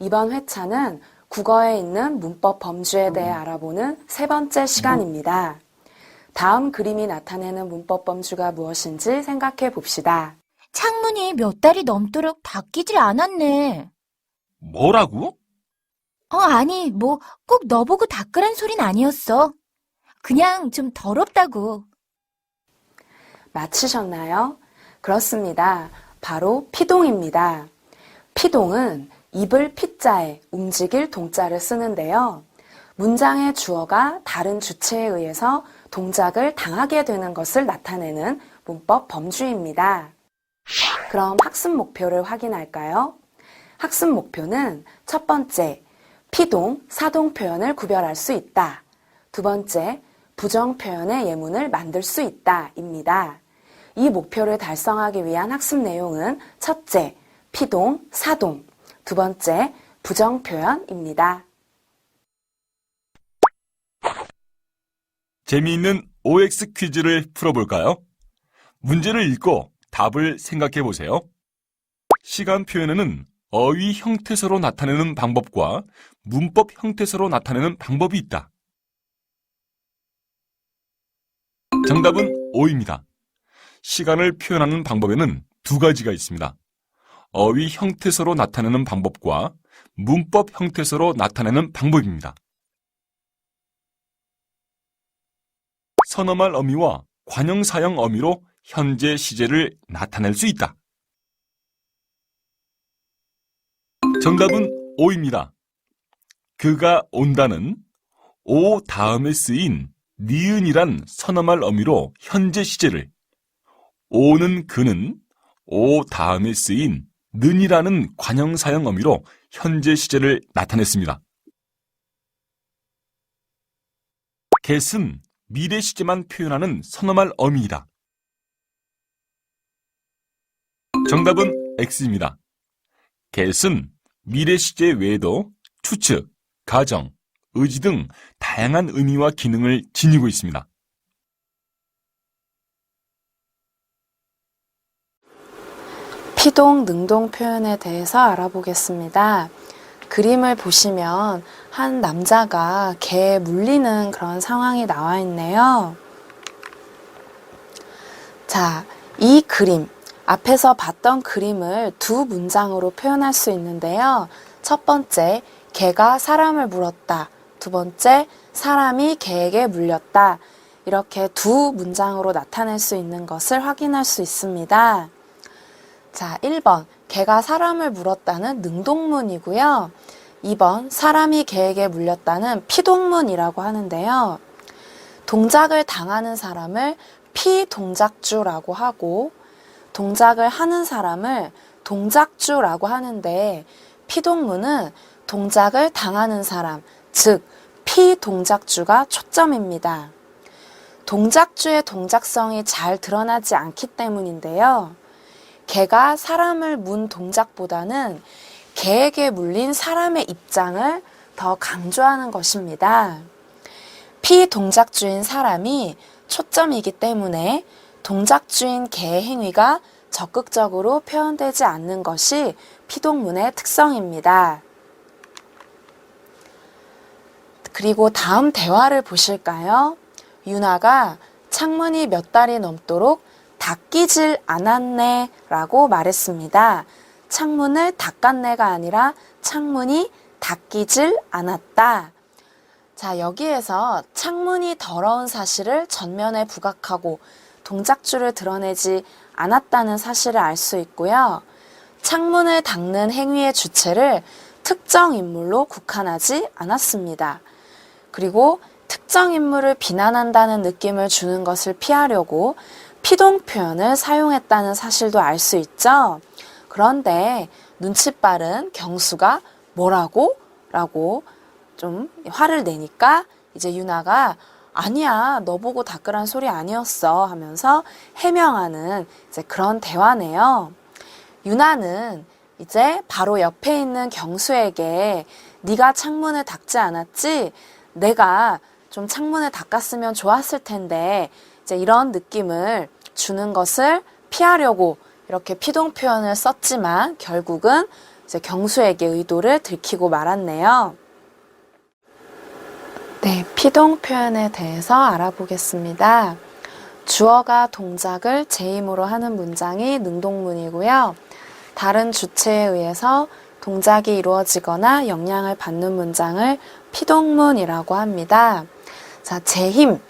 이번 회차는 국어에 있는 문법 범주에 대해 알아보는 세 번째 시간입니다. 다음 그림이 나타내는 문법 범주가 무엇인지 생각해 봅시다. 창문이 몇 달이 넘도록 닦이질 않았네. 뭐라고? 아니, 꼭 너보고 닦으란 소린 아니었어. 그냥 좀 더럽다고. 맞히셨나요? 그렇습니다. 바로 피동입니다. 피동은 입을 피자에 움직일 동자를 쓰는데요. 문장의 주어가 다른 주체에 의해서 동작을 당하게 되는 것을 나타내는 문법 범주입니다. 그럼 학습 목표를 확인할까요? 학습 목표는 첫 번째, 피동, 사동 표현을 구별할 수 있다. 두 번째, 부정 표현의 예문을 만들 수 있다 입니다. 이 목표를 달성하기 위한 학습 내용은 첫째, 피동, 사동, 두 번째, 부정 표현입니다. 재미있는 OX 퀴즈를 풀어볼까요? 문제를 읽고 답을 생각해 보세요. 시간 표현에는 어휘 형태서로 나타내는 방법과 문법 형태서로 나타내는 방법이 있다. 정답은 O입니다. 시간을 표현하는 방법에는 두 가지가 있습니다. 어휘 형태서로 나타내는 방법과 문법 형태서로 나타내는 방법입니다. 선어말 어미와 관형사형 어미로 현재 시제를 나타낼 수 있다. 정답은 O입니다. 그가 온다는 오 다음에 쓰인 니은이란 선어말 어미로 현재 시제를, 오는 그는 오 다음에 쓰인 는이라는 관형사형 어미로 현재 시제를 나타냈습니다. get은 미래 시제만 표현하는 선어말 어미이다. 정답은 X입니다. get은 미래 시제 외에도 추측, 가정, 의지 등 다양한 의미와 기능을 지니고 있습니다. 피동, 능동 표현에 대해서 알아보겠습니다. 그림을 보시면 한 남자가 개에 물리는 그런 상황이 나와 있네요. 자, 이 그림, 앞에서 봤던 그림을 두 문장으로 표현할 수 있는데요. 첫 번째, 개가 사람을 물었다. 두 번째, 사람이 개에게 물렸다. 이렇게 두 문장으로 나타낼 수 있는 것을 확인할 수 있습니다. 자, 1번, 개가 사람을 물었다는 능동문이고요. 2번, 사람이 개에게 물렸다는 피동문이라고 하는데요. 동작을 당하는 사람을 피동작주라고 하고, 동작을 하는 사람을 동작주라고 하는데, 피동문은 동작을 당하는 사람, 즉 피동작주가 초점입니다. 동작주의 동작성이 잘 드러나지 않기 때문인데요. 개가 사람을 문 동작보다는 개에게 물린 사람의 입장을 더 강조하는 것입니다. 피동작주인 사람이 초점이기 때문에 동작주인 개의 행위가 적극적으로 표현되지 않는 것이 피동문의 특성입니다. 그리고 다음 대화를 보실까요? 유나가 창문이 몇 달이 넘도록 닦이질 않았네 라고 말했습니다. 창문을 닦았네가 아니라 창문이 닦이질 않았다. 자, 여기에서 창문이 더러운 사실을 전면에 부각하고 동작주를 드러내지 않았다는 사실을 알 수 있고요. 창문을 닦는 행위의 주체를 특정 인물로 국한하지 않았습니다. 그리고 특정 인물을 비난한다는 느낌을 주는 것을 피하려고 피동 표현을 사용했다는 사실도 알 수 있죠. 그런데 눈치 빠른 경수가 뭐라고? 라고 좀 화를 내니까 이제 유나가 아니야, 너 보고 닦으란 소리 아니었어 하면서 해명하는 이제 그런 대화네요. 유나는 이제 바로 옆에 있는 경수에게 네가 창문을 닦지 않았지? 내가 좀 창문을 닦았으면 좋았을 텐데 이제 이런 느낌을 주는 것을 피하려고 이렇게 피동 표현을 썼지만 결국은 이제 경수에게 의도를 들키고 말았네요. 네, 피동 표현에 대해서 알아보겠습니다. 주어가 동작을 제임으로 하는 문장이 능동문이고요. 다른 주체에 의해서 동작이 이루어지거나 영향을 받는 문장을 피동문이라고 합니다. 자, 제힘.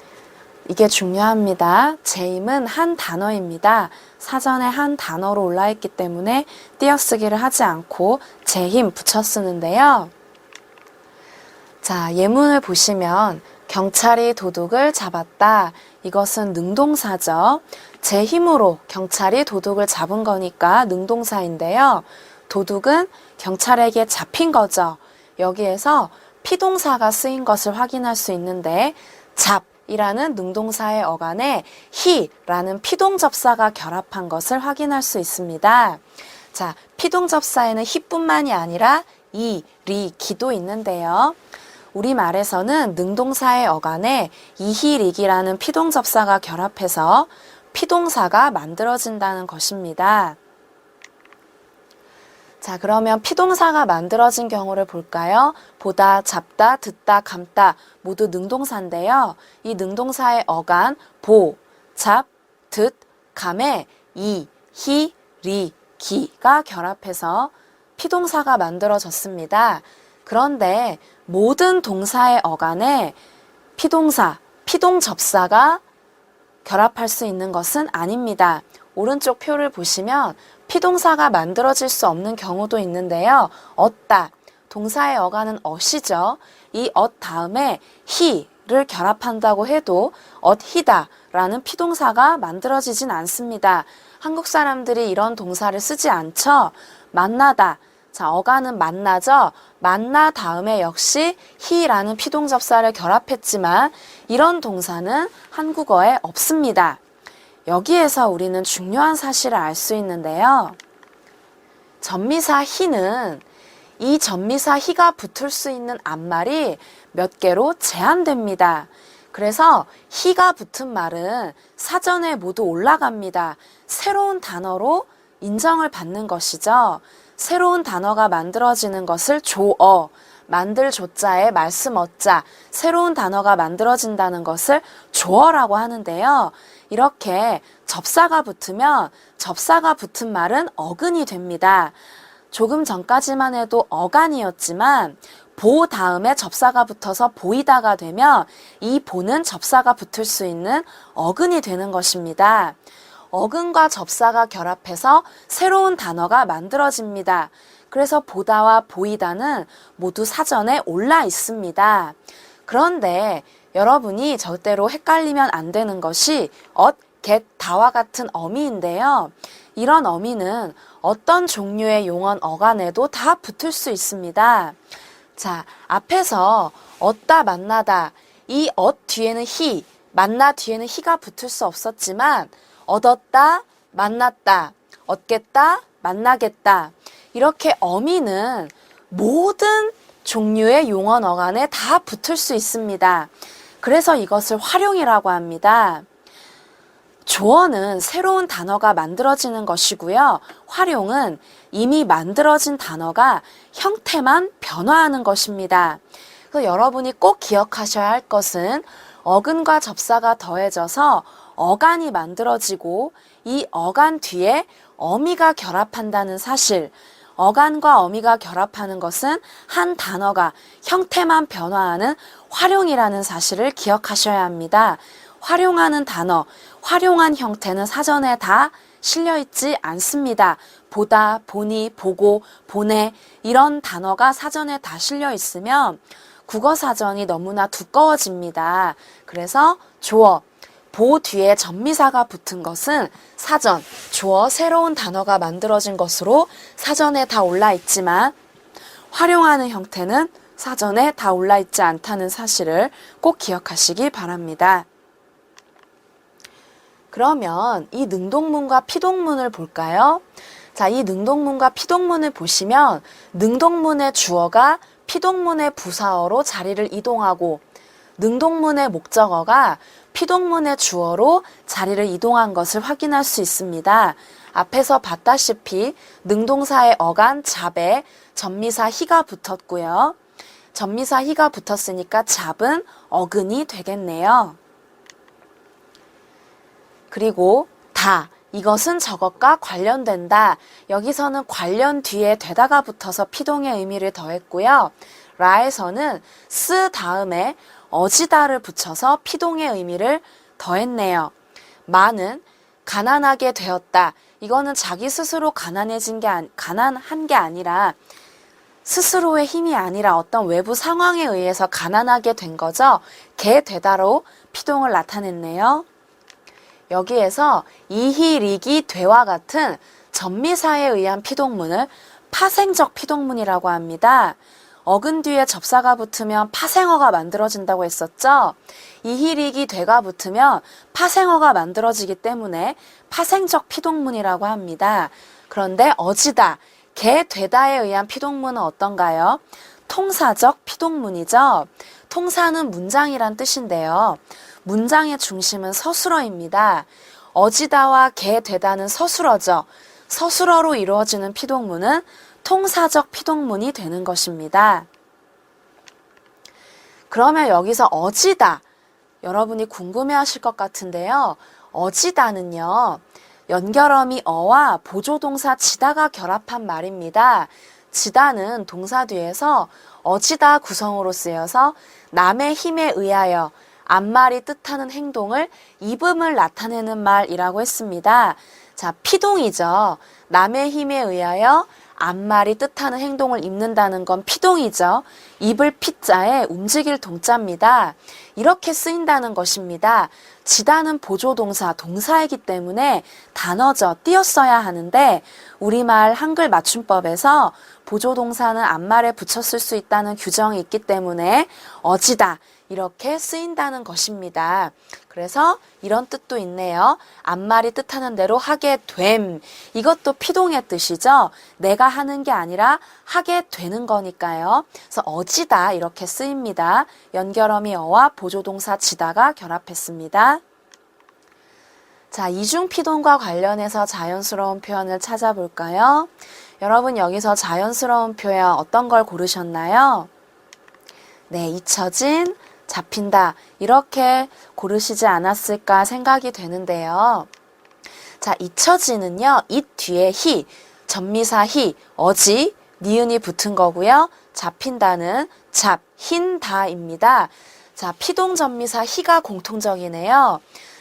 이게 중요합니다. 제임은 한 단어입니다. 사전에 한 단어로 올라있기 때문에 띄어쓰기를 하지 않고 제힘 붙여 쓰는데요. 자, 예문을 보시면 경찰이 도둑을 잡았다. 이것은 능동사죠. 제 힘으로 경찰이 도둑을 잡은 거니까 능동사인데요. 도둑은 경찰에게 잡힌 거죠. 여기에서 피동사가 쓰인 것을 확인할 수 있는데 잡이라는 능동사의 어간에 히라는 피동접사가 결합한 것을 확인할 수 있습니다. 자, 피동접사에는 히뿐만이 아니라 이, 리, 기도 있는데요. 우리말에서는 능동사의 어간에 이희릭이라는 피동접사가 결합해서 피동사가 만들어진다는 것입니다. 자, 그러면 피동사가 만들어진 경우를 볼까요? 보다, 잡다, 듣다, 감다 모두 능동사인데요. 이 능동사의 어간 보, 잡, 듣, 감에 이, 히, 리, 기가 결합해서 피동사가 만들어졌습니다. 그런데 모든 동사의 어간에 피동사, 피동접사가 결합할 수 있는 것은 아닙니다. 오른쪽 표를 보시면 피동사가 만들어질 수 없는 경우도 있는데요. 얻다, 동사의 어간은 얻이죠. 이 얻 다음에 히를 결합한다고 해도 얻히다 라는 피동사가 만들어지진 않습니다. 한국 사람들이 이런 동사를 쓰지 않죠. 만나다. 자, 어간은 만나죠. 만나 다음에 역시 히라는 피동접사를 결합했지만 이런 동사는 한국어에 없습니다. 여기에서 우리는 중요한 사실을 알 수 있는데요. 전미사 히는 이 전미사 히가 붙을 수 있는 앞말이 몇 개로 제한됩니다. 그래서 히가 붙은 말은 사전에 모두 올라갑니다. 새로운 단어로 인정을 받는 것이죠. 새로운 단어가 만들어지는 것을 조어, 만들 조자에 말씀 어자, 새로운 단어가 만들어진다는 것을 조어라고 하는데요. 이렇게 접사가 붙으면 접사가 붙은 말은 어근이 됩니다. 조금 전까지만 해도 어간이었지만 보 다음에 접사가 붙어서 보이다가 되면 이 보는 접사가 붙을 수 있는 어근이 되는 것입니다. 어근과 접사가 결합해서 새로운 단어가 만들어집니다. 그래서 보다와 보이다는 모두 사전에 올라 있습니다. 그런데 여러분이 절대로 헷갈리면 안 되는 것이 엇, 겟, 다와 같은 어미인데요. 이런 어미는 어떤 종류의 용언 어간에도 다 붙을 수 있습니다. 자, 앞에서 얻다, 만나다, 이 엇 뒤에는 히, 만나 뒤에는 히가 붙을 수 없었지만 얻었다, 만났다, 얻겠다, 만나겠다. 이렇게 어미는 모든 종류의 용언 어간에 다 붙을 수 있습니다. 그래서 이것을 활용이라고 합니다. 조어는 새로운 단어가 만들어지는 것이고요. 활용은 이미 만들어진 단어가 형태만 변화하는 것입니다. 그래서 여러분이 꼭 기억하셔야 할 것은 어근과 접사가 더해져서 어간이 만들어지고 이 어간 뒤에 어미가 결합한다는 사실, 어간과 어미가 결합하는 것은 한 단어가 형태만 변화하는 활용이라는 사실을 기억하셔야 합니다. 활용하는 단어, 활용한 형태는 사전에 다 실려있지 않습니다. 보다, 보니, 보고, 보내 이런 단어가 사전에 다 실려있으면 국어사전이 너무나 두꺼워집니다. 그래서 조어, 보 뒤에 전미사가 붙은 것은 사전, 조어 새로운 단어가 만들어진 것으로 사전에 다 올라있지만 활용하는 형태는 사전에 다 올라있지 않다는 사실을 꼭 기억하시기 바랍니다. 그러면 이 능동문과 피동문을 볼까요? 자, 이 능동문과 피동문을 보시면 능동문의 주어가 피동문의 부사어로 자리를 이동하고 능동문의 목적어가 피동문의 주어로 자리를 이동한 것을 확인할 수 있습니다. 앞에서 봤다시피 능동사의 어간 잡에 전미사 히가 붙었고요. 전미사 히가 붙었으니까 잡은 어근이 되겠네요. 그리고 다, 이것은 저것과 관련된다. 여기서는 관련 뒤에 되다가 붙어서 피동의 의미를 더했고요. 라에서는 쓰 다음에 어지다를 붙여서 피동의 의미를 더했네요. 마는 가난하게 되었다. 이거는 자기 스스로 가난한 게 아니라 스스로의 힘이 아니라 어떤 외부 상황에 의해서 가난하게 된 거죠. 게 되다로 피동을 나타냈네요. 여기에서 이히, 리기, 되와 같은 전미사에 의한 피동문을 파생적 피동문이라고 합니다. 어근 뒤에 접사가 붙으면 파생어가 만들어진다고 했었죠. 이히, 리기, 되가 붙으면 파생어가 만들어지기 때문에 파생적 피동문이라고 합니다. 그런데 어지다, 게, 되다에 의한 피동문은 어떤가요? 통사적 피동문이죠. 통사는 문장이란 뜻인데요. 문장의 중심은 서술어입니다. 어지다와 게, 되다는 서술어죠. 서술어로 이루어지는 피동문은 통사적 피동문이 되는 것입니다. 그러면 여기서 어지다, 여러분이 궁금해하실 것 같은데요. 어지다는요, 연결어미 어와 보조동사 지다가 결합한 말입니다. 지다는 동사 뒤에서 어지다 구성으로 쓰여서 남의 힘에 의하여 앞말이 뜻하는 행동을 입음을 나타내는 말이라고 했습니다. 자, 피동이죠. 남의 힘에 의하여 앞말이 뜻하는 행동을 입는다는 건 피동이죠. 입을 피자에 움직일 동자입니다. 이렇게 쓰인다는 것입니다. 지다는 보조동사, 동사이기 때문에 단어죠. 띄었어야 하는데 우리말 한글 맞춤법에서 보조동사는 앞말에 붙였을 수 있다는 규정이 있기 때문에 어지다, 이렇게 쓰인다는 것입니다. 그래서 이런 뜻도 있네요. 앞말이 뜻하는 대로 하게 됨. 이것도 피동의 뜻이죠. 내가 하는 게 아니라 하게 되는 거니까요. 그래서 어지다 이렇게 쓰입니다. 연결어미 어와 보조동사 지다가 결합했습니다. 자, 이중피동과 관련해서 자연스러운 표현을 찾아볼까요? 여러분 여기서 자연스러운 표현 어떤 걸 고르셨나요? 네, 잊혀진, 잡힌다 이렇게 고르시지 않았을까 생각이 되는데요. 자, 잊혀지는요. 잇 뒤에 히, 전미사 히, 어지, 니은이 붙은 거고요. 잡힌다는 잡, 흰다입니다. 자, 피동 전미사 히가 공통적이네요.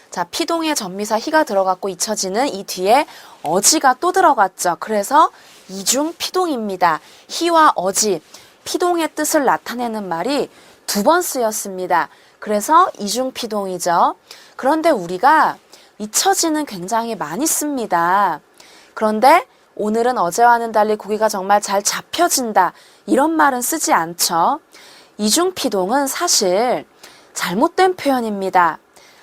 자, 피동에 전미사 히가 들어갔고 잊혀지는 이 뒤에 어지가 또 들어갔죠. 그래서 이중 피동입니다. 히와 어지, 피동의 뜻을 나타내는 말이 두 번 쓰였습니다. 그래서 이중피동이죠. 그런데 우리가 잊혀지는 굉장히 많이 씁니다. 그런데 오늘은 어제와는 달리 고기가 정말 잘 잡혀진다. 이런 말은 쓰지 않죠. 이중피동은 사실 잘못된 표현입니다.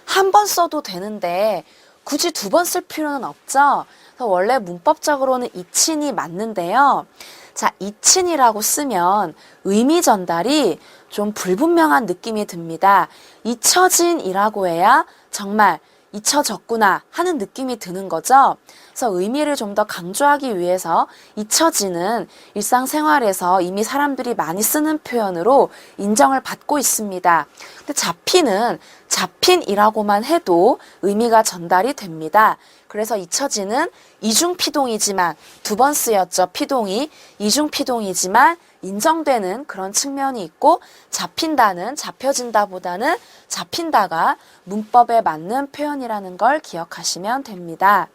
한 번 써도 되는데 굳이 두 번 쓸 필요는 없죠. 그래서 원래 문법적으로는 이친이 맞는데요. 자, 이친이라고 쓰면 의미 전달이 좀 불분명한 느낌이 듭니다. 잊혀진이라고 해야 정말 잊혀졌구나 하는 느낌이 드는 거죠. 그래서 의미를 좀 더 강조하기 위해서 잊혀지는 일상생활에서 이미 사람들이 많이 쓰는 표현으로 인정을 받고 있습니다. 근데 잡히는 잡힌이라고만 해도 의미가 전달이 됩니다. 그래서 잊혀지는 이중피동이지만 두 번 쓰였죠. 피동이 이중피동이지만 인정되는 그런 측면이 있고 잡힌다는 잡혀진다보다는 잡힌다가 문법에 맞는 표현이라는 걸 기억하시면 됩니다.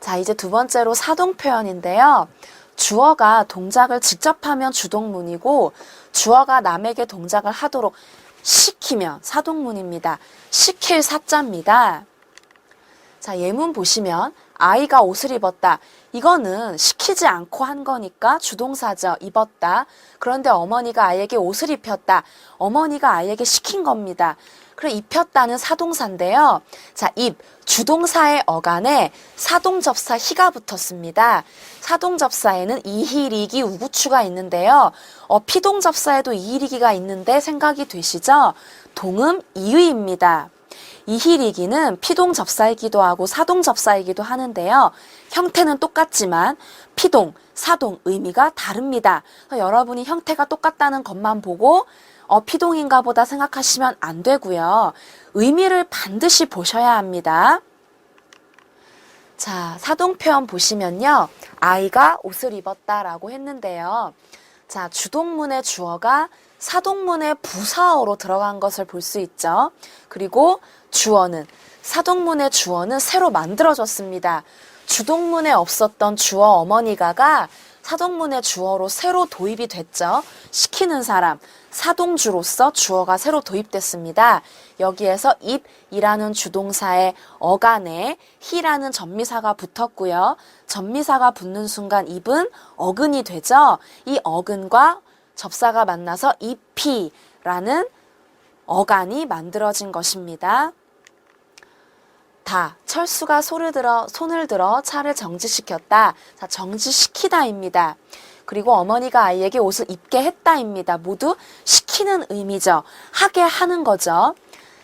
자, 이제 두 번째로 사동 표현인데요. 주어가 동작을 직접 하면 주동문이고 주어가 남에게 동작을 하도록 시키면 사동문입니다. 시킬 사자입니다. 자, 예문 보시면 아이가 옷을 입었다. 이거는 시키지 않고 한 거니까 주동사죠. 입었다. 그런데 어머니가 아이에게 옷을 입혔다. 어머니가 아이에게 시킨 겁니다. 그래, 입혔다는 사동사인데요. 자, 입, 주동사의 어간에 사동접사 히가 붙었습니다. 사동접사에는 이히리기 우구추가 있는데요. 피동접사에도 이히리기가 있는데 생각이 되시죠? 동음 이의입니다. 이희리기는 피동 접사이기도 하고 사동 접사이기도 하는데요. 형태는 똑같지만 피동, 사동 의미가 다릅니다. 여러분이 형태가 똑같다는 것만 보고 피동인가 보다 생각하시면 안 되고요. 의미를 반드시 보셔야 합니다. 자, 사동 표현 보시면요. 아이가 옷을 입었다라고 했는데요. 자, 주동문의 주어가 사동문의 부사어로 들어간 것을 볼 수 있죠. 그리고 주어는, 사동문의 주어는 새로 만들어졌습니다. 주동문에 없었던 주어 어머니가가 사동문의 주어로 새로 도입이 됐죠. 시키는 사람, 사동주로서 주어가 새로 도입됐습니다. 여기에서 입이라는 주동사의 어간에 히라는 전미사가 붙었고요. 전미사가 붙는 순간 입은 어근이 되죠. 이 어근과 접사가 만나서 입히라는 어간이 만들어진 것입니다. 다, 철수가 손을 들어 차를 정지시켰다. 자, 정지시키다입니다. 그리고 어머니가 아이에게 옷을 입게 했다입니다. 모두 시키는 의미죠. 하게 하는 거죠.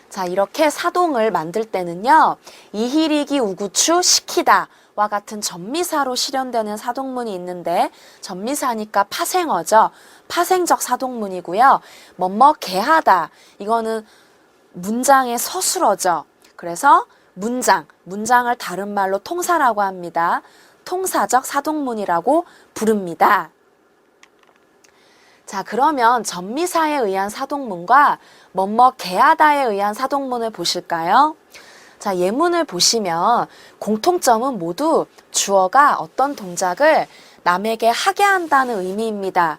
자, 이렇게 사동을 만들 때는요. 이희리기 우구추 시키다 와 같은 전미사로 실현되는 사동문이 있는데 전미사니까 파생어죠. 파생적 사동문이고요. 뭐뭐 개하다. 이거는 문장의 서술어죠. 그래서 문장을 다른 말로 통사라고 합니다. 통사적 사동문이라고 부릅니다. 자, 그러면 전미사에 의한 사동문과 뭐뭐 개하다에 의한 사동문을 보실까요? 자, 예문을 보시면 공통점은 모두 주어가 어떤 동작을 남에게 하게 한다는 의미입니다.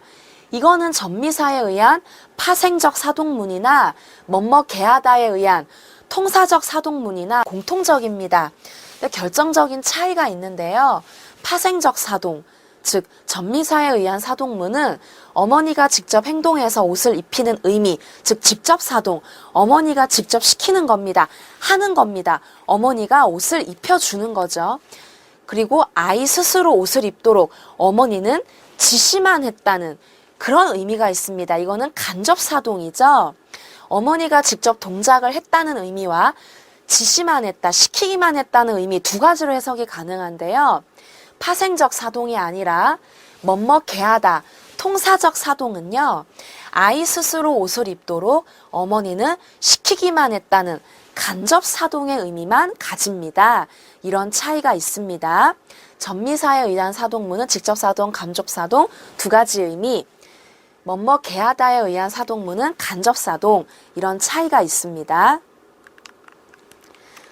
이거는 전미사에 의한 파생적 사동문이나 뭐뭐 개하다에 의한 통사적 사동문이나 공통적입니다. 근데 결정적인 차이가 있는데요. 파생적 사동, 즉 전미사에 의한 사동문은 어머니가 직접 행동해서 옷을 입히는 의미, 즉 직접 사동, 어머니가 직접 시키는 겁니다. 하는 겁니다. 어머니가 옷을 입혀주는 거죠. 그리고 아이 스스로 옷을 입도록 어머니는 지시만 했다는 그런 의미가 있습니다. 이거는 간접 사동이죠. 어머니가 직접 동작을 했다는 의미와 지시만 했다, 시키기만 했다는 의미 두 가지로 해석이 가능한데요. 파생적 사동이 아니라 뭐뭐 개하다, 통사적 사동은요. 아이 스스로 옷을 입도록 어머니는 시키기만 했다는 간접 사동의 의미만 가집니다. 이런 차이가 있습니다. 전미사에 의한 사동문은 직접 사동, 간접 사동 두 가지 의미, 뭐뭐 개하다에 의한 사동문은 간접 사동, 이런 차이가 있습니다.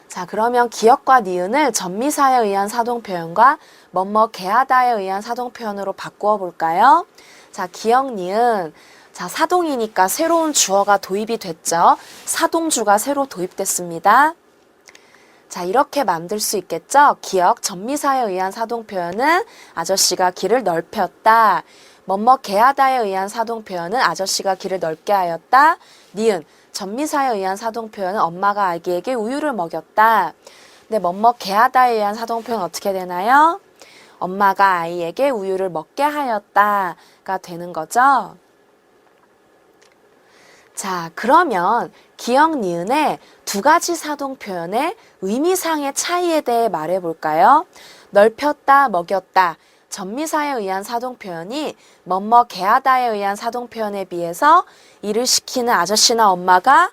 자, 그러면 기역과 니은을 전미사에 의한 사동 표현과 뭐뭐 개하다에 의한 사동 표현으로 바꾸어 볼까요? 자, 기역, 니은. 자, 사동이니까 새로운 주어가 도입이 됐죠. 사동주가 새로 도입됐습니다. 자, 이렇게 만들 수 있겠죠? 기역, 전미사에 의한 사동 표현은 아저씨가 길을 넓혔다. 뭐뭐 개하다에 의한 사동 표현은 아저씨가 길을 넓게 하였다. 니은, 전미사에 의한 사동 표현은 엄마가 아기에게 우유를 먹였다. 근데 뭐뭐 개하다에 의한 사동 표현 어떻게 되나요? 엄마가 아이에게 우유를 먹게 하였다가 되는 거죠. 자, 그러면 기역, 니은의 두 가지 사동 표현의 의미상의 차이에 대해 말해볼까요? 넓혔다, 먹였다. 전미사에 의한 사동 표현이 뭐뭐 개하다에 의한 사동 표현에 비해서 일을 시키는 아저씨나 엄마가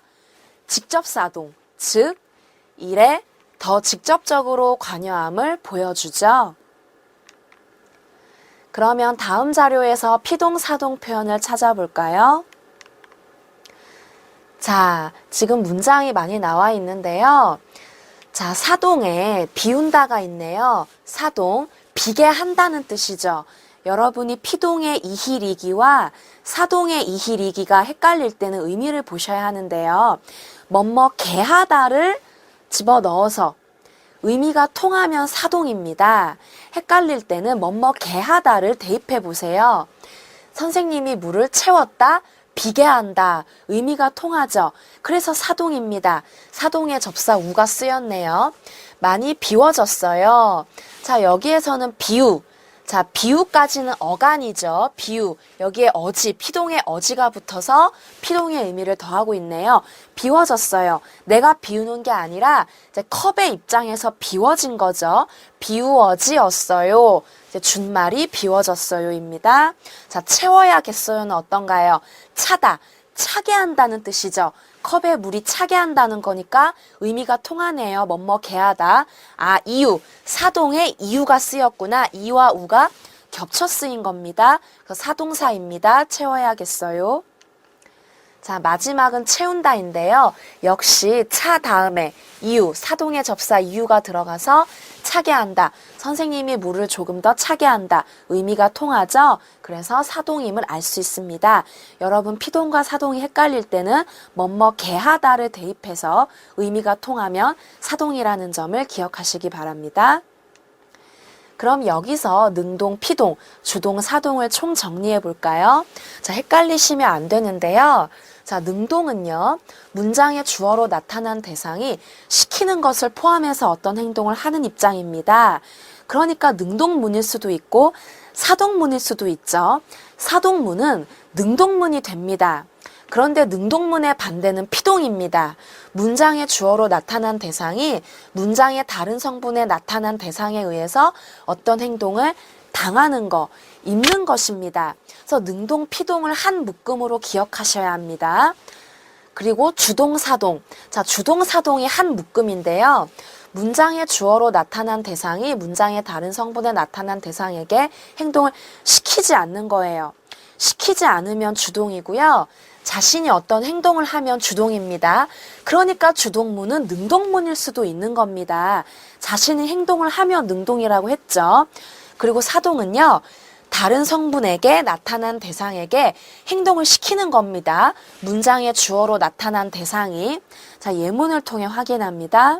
직접 사동, 즉 일에 더 직접적으로 관여함을 보여주죠. 그러면 다음 자료에서 피동사동 표현을 찾아볼까요? 자, 지금 문장이 많이 나와 있는데요. 자, 사동에 비운다가 있네요. 사동, 비게 한다는 뜻이죠. 여러분이 피동의 이희리기와 사동의 이희리기가 헷갈릴 때는 의미를 보셔야 하는데요. 뭐뭐 개하다를 집어넣어서 의미가 통하면 사동입니다. 헷갈릴 때는 뭐뭐 개하다를 대입해 보세요. 선생님이 물을 채웠다, 비게 한다. 의미가 통하죠. 그래서 사동입니다. 사동에 접사 우가 쓰였네요. 많이 비워졌어요. 자, 여기에서는 비우. 자, 비유까지는 어간이죠. 비유. 여기에 어지, 피동의 어지가 붙어서 피동의 의미를 더하고 있네요. 비워졌어요. 내가 비우는 게 아니라 이제 컵의 입장에서 비워진 거죠. 비우어지였어요. 이제 준말이 비워졌어요입니다. 자, 채워야겠어요는 어떤가요? 차다, 차게 한다는 뜻이죠. 컵에 물이 차게 한다는 거니까 의미가 통하네요. 뭐뭐게하다. 아, 이유. 사동에 이유가 쓰였구나. 이와 우가 겹쳐 쓰인 겁니다. 그래서 사동사입니다. 채워야겠어요. 자, 마지막은 채운다인데요. 역시 차 다음에 이유, 사동의 접사 이유가 들어가서 차게 한다. 선생님이 물을 조금 더 차게 한다. 의미가 통하죠? 그래서 사동임을 알 수 있습니다. 여러분 피동과 사동이 헷갈릴 때는 뭐뭐게하다를 대입해서 의미가 통하면 사동이라는 점을 기억하시기 바랍니다. 그럼 여기서 능동, 피동, 주동, 사동을 총 정리해 볼까요? 자, 헷갈리시면 안 되는데요. 자, 능동은요, 문장의 주어로 나타난 대상이 시키는 것을 포함해서 어떤 행동을 하는 입장입니다. 그러니까 능동문일 수도 있고 사동문일 수도 있죠. 사동문은 능동문이 됩니다. 그런데 능동문의 반대는 피동입니다. 문장의 주어로 나타난 대상이 문장의 다른 성분에 나타난 대상에 의해서 어떤 행동을 당하는 거, 입는 것입니다. 그래서 능동, 피동을 한 묶음으로 기억하셔야 합니다. 그리고 주동, 사동. 자, 주동, 사동이 한 묶음인데요. 문장의 주어로 나타난 대상이 문장의 다른 성분에 나타난 대상에게 행동을 시키지 않는 거예요. 시키지 않으면 주동이고요. 자신이 어떤 행동을 하면 주동입니다. 그러니까 주동문은 능동문일 수도 있는 겁니다. 자신이 행동을 하면 능동이라고 했죠. 그리고 사동은요, 다른 성분에게 나타난 대상에게 행동을 시키는 겁니다. 문장의 주어로 나타난 대상이. 자, 예문을 통해 확인합니다.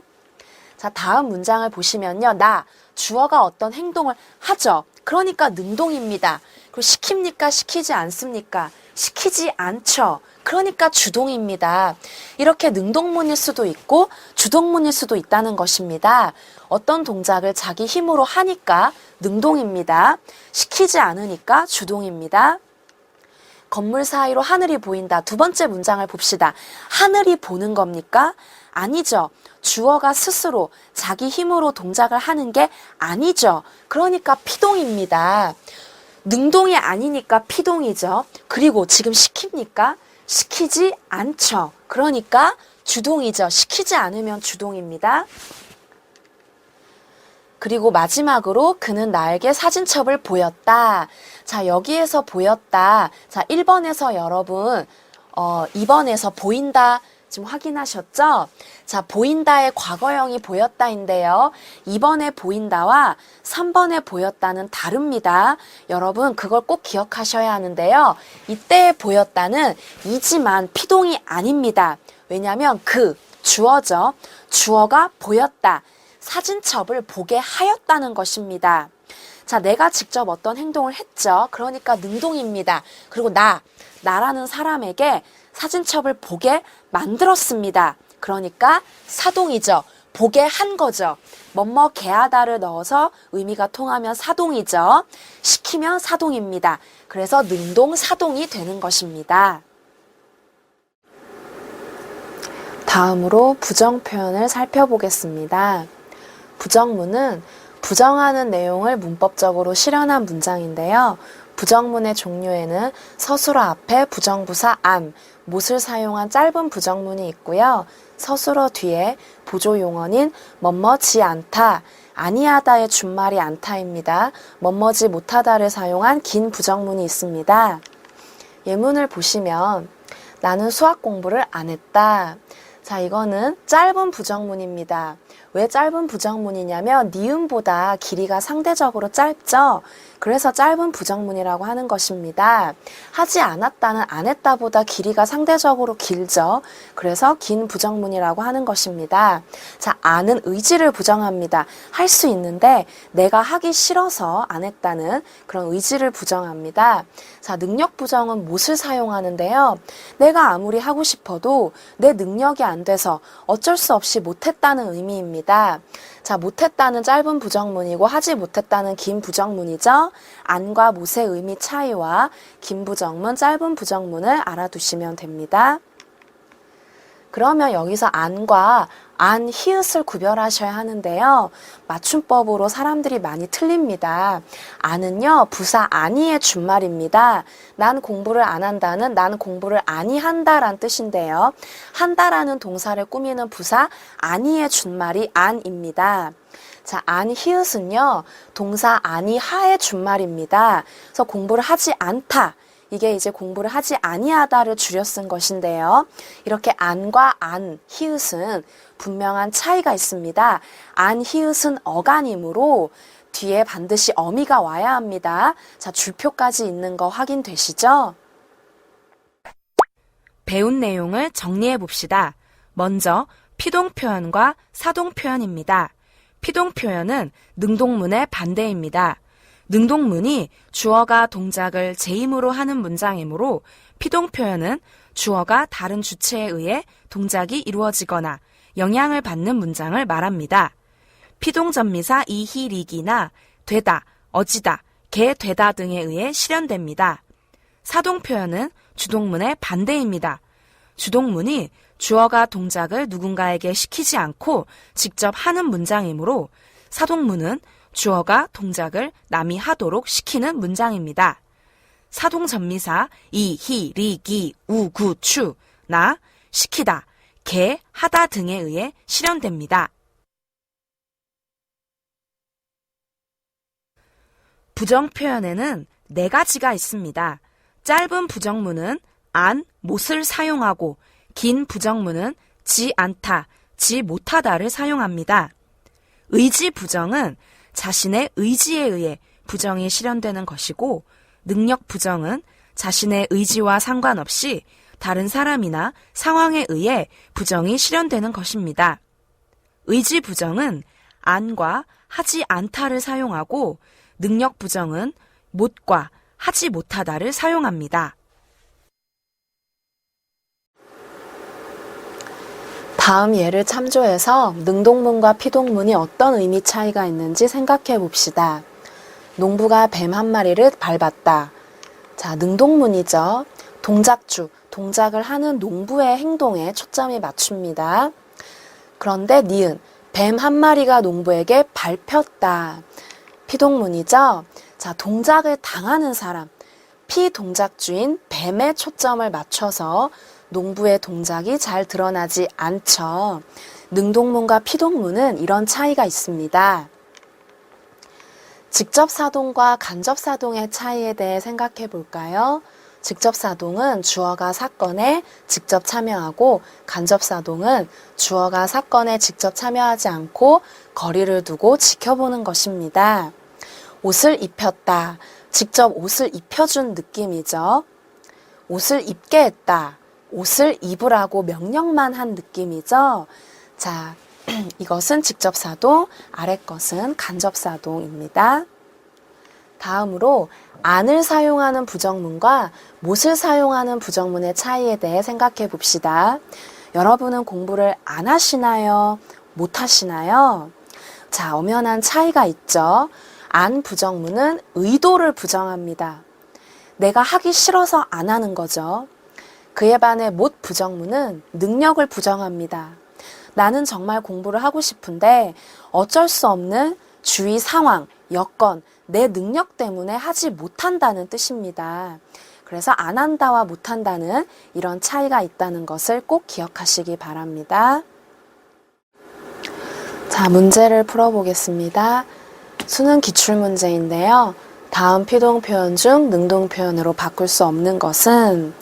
자, 다음 문장을 보시면요. 나, 주어가 어떤 행동을 하죠. 그러니까 능동입니다. 그리고 시킵니까? 시키지 않습니까? 시키지 않죠. 그러니까 주동입니다. 이렇게 능동문일 수도 있고 주동문일 수도 있다는 것입니다. 어떤 동작을 자기 힘으로 하니까 능동입니다. 시키지 않으니까 주동입니다. 건물 사이로 하늘이 보인다. 두 번째 문장을 봅시다. 하늘이 보는 겁니까? 아니죠. 주어가 스스로 자기 힘으로 동작을 하는 게 아니죠. 그러니까 피동입니다. 능동이 아니니까 피동이죠. 그리고 지금 시킵니까? 시키지 않죠. 그러니까 주동이죠. 시키지 않으면 주동입니다. 그리고 마지막으로 그는 나에게 사진첩을 보였다. 자, 여기에서 보였다. 자, 1번에서 여러분 2번에서 보인다 지금 확인하셨죠? 자, 보인다의 과거형이 보였다인데요. 2번에 보인다와 3번에 보였다는 다릅니다. 여러분 그걸 꼭 기억하셔야 하는데요. 이때 보였다는 이지만 피동이 아닙니다. 왜냐하면 그 주어죠. 주어가 보였다. 사진첩을 보게 하였다는 것입니다. 자, 내가 직접 어떤 행동을 했죠. 그러니까 능동입니다. 그리고 나라는 사람에게 사진첩을 보게 만들었습니다. 그러니까 사동이죠. 보게 한 거죠. 뭐뭐게하다를 넣어서 의미가 통하면 사동이죠. 시키면 사동입니다. 그래서 능동, 사동이 되는 것입니다. 다음으로 부정 표현을 살펴보겠습니다. 부정문은 부정하는 내용을 문법적으로 실현한 문장인데요. 부정문의 종류에는 서술어 앞에 부정부사 am, 못을 사용한 짧은 부정문이 있고요. 서술어 뒤에 보조용어인 뭐뭐지 않다, 아니하다의 준말이 않다입니다. 뭐뭐지 못하다를 사용한 긴 부정문이 있습니다. 예문을 보시면 나는 수학 공부를 안 했다. 자, 이거는 짧은 부정문입니다. 왜 짧은 부정문이냐면 니은보다 길이가 상대적으로 짧죠. 그래서 짧은 부정문이라고 하는 것입니다. 하지 않았다는 안 했다보다 길이가 상대적으로 길죠. 그래서 긴 부정문이라고 하는 것입니다. 자, 안은 의지를 부정합니다. 할 수 있는데 내가 하기 싫어서 안 했다는 그런 의지를 부정합니다. 자, 능력 부정은 못을 사용하는데요. 내가 아무리 하고 싶어도 내 능력이 안 돼서 어쩔 수 없이 못했다는 의미입니다. 자, 못했다는 짧은 부정문이고 하지 못했다는 긴 부정문이죠. 안과 못의 의미 차이와 긴 부정문, 짧은 부정문을 알아두시면 됩니다. 그러면 여기서 안과 안, 히읗을 구별하셔야 하는데요. 맞춤법으로 사람들이 많이 틀립니다. 안은요, 부사 아니의 준말입니다. 난 공부를 안 한다는 난 공부를 아니 한다란 뜻인데요. 한다라는 동사를 꾸미는 부사 아니의 준말이 안입니다. 자, 안, 히읗은요, 동사 아니 하의 준말입니다. 그래서 공부를 하지 않다. 이게 이제 공부를 하지 아니하다를 줄여 쓴 것인데요. 이렇게 안과 안, 히읗은 분명한 차이가 있습니다. 안, 히읗은 어간이므로 뒤에 반드시 어미가 와야 합니다. 자, 줄표까지 있는 거 확인되시죠? 배운 내용을 정리해 봅시다. 먼저 피동 표현과 사동 표현입니다. 피동 표현은 능동문의 반대입니다. 능동문이 주어가 동작을 제임으로 하는 문장이므로 피동 표현은 주어가 다른 주체에 의해 동작이 이루어지거나 영향을 받는 문장을 말합니다. 피동전미사 이히리기나 되다, 어지다, 개 되다 등에 의해 실현됩니다. 사동 표현은 주동문의 반대입니다. 주동문이 주어가 동작을 누군가에게 시키지 않고 직접 하는 문장이므로 사동문은 주어가 동작을 남이 하도록 시키는 문장입니다. 사동전미사 이, 히, 리, 기, 우, 구, 추, 나, 시키다, 개, 하다 등에 의해 실현됩니다. 부정 표현에는 4가지가 있습니다. 짧은 부정문은 안, 못을 사용하고 긴 부정문은 지 않다, 지 못하다를 사용합니다. 의지 부정은 자신의 의지에 의해 부정이 실현되는 것이고 능력 부정은 자신의 의지와 상관없이 다른 사람이나 상황에 의해 부정이 실현되는 것입니다. 의지 부정은 안과 하지 않다를 사용하고 능력 부정은 못과 하지 못하다를 사용합니다. 다음 예를 참조해서 능동문과 피동문이 어떤 의미 차이가 있는지 생각해 봅시다. 농부가 뱀 한 마리를 밟았다. 자, 능동문이죠. 동작주, 동작을 하는 농부의 행동에 초점이 맞춥니다. 그런데 니은, 뱀 한 마리가 농부에게 밟혔다. 피동문이죠. 자, 동작을 당하는 사람, 피동작주인 뱀에 초점을 맞춰서 농부의 동작이 잘 드러나지 않죠. 능동문과 피동문은 이런 차이가 있습니다. 직접사동과 간접사동의 차이에 대해 생각해 볼까요? 직접사동은 주어가 사건에 직접 참여하고 간접사동은 주어가 사건에 직접 참여하지 않고 거리를 두고 지켜보는 것입니다. 옷을 입혔다. 직접 옷을 입혀준 느낌이죠. 옷을 입게 했다. 옷을 입으라고 명령만 한 느낌이죠. 자, 이것은 직접사동, 아래 것은 간접사동입니다. 다음으로 안을 사용하는 부정문과 못을 사용하는 부정문의 차이에 대해 생각해 봅시다. 여러분은 공부를 안 하시나요? 못 하시나요? 자, 엄연한 차이가 있죠. 안 부정문은 의도를 부정합니다. 내가 하기 싫어서 안 하는 거죠. 그에 반해 못 부정문은 능력을 부정합니다. 나는 정말 공부를 하고 싶은데 어쩔 수 없는 주위 상황, 여건, 내 능력 때문에 하지 못한다는 뜻입니다. 그래서 안 한다와 못한다는 이런 차이가 있다는 것을 꼭 기억하시기 바랍니다. 자, 문제를 풀어보겠습니다. 수능 기출문제인데요. 다음 피동 표현 중 능동 표현으로 바꿀 수 없는 것은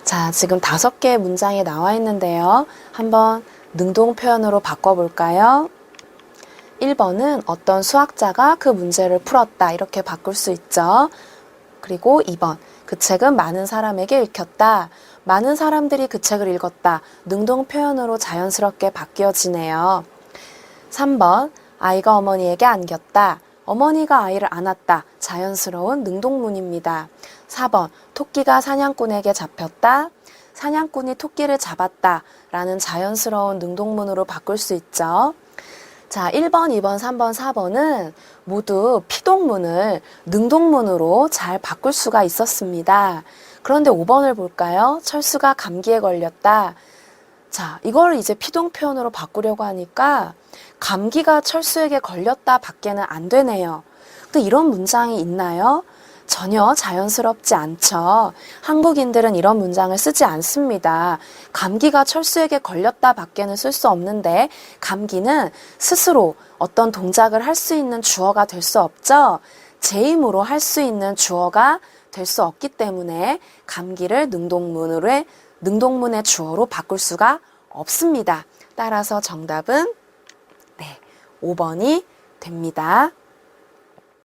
자, 지금 5개의 문장이 나와 있는데요. 한번 능동 표현으로 바꿔볼까요? 1번은 어떤 수학자가 그 문제를 풀었다. 이렇게 바꿀 수 있죠. 그리고 2번, 그 책은 많은 사람에게 읽혔다. 많은 사람들이 그 책을 읽었다. 능동 표현으로 자연스럽게 바뀌어지네요. 3번, 아이가 어머니에게 안겼다. 어머니가 아이를 안았다. 자연스러운 능동문입니다. 4번, 토끼가 사냥꾼에게 잡혔다. 사냥꾼이 토끼를 잡았다. 라는 자연스러운 능동문으로 바꿀 수 있죠. 자, 1번, 2번, 3번, 4번은 모두 피동문을 능동문으로 잘 바꿀 수가 있었습니다. 그런데 5번을 볼까요? 철수가 감기에 걸렸다. 자, 이걸 이제 피동 표현으로 바꾸려고 하니까 감기가 철수에게 걸렸다 밖에는 안 되네요. 근데 이런 문장이 있나요? 전혀 자연스럽지 않죠. 한국인들은 이런 문장을 쓰지 않습니다. 감기가 철수에게 걸렸다 밖에는 쓸 수 없는데 감기는 스스로 어떤 동작을 할 수 있는 주어가 될 수 없죠. 제 힘으로 할 수 있는 주어가 될 수 없기 때문에 감기를 능동문의 주어로 바꿀 수가 없습니다. 따라서 정답은 5번이 됩니다.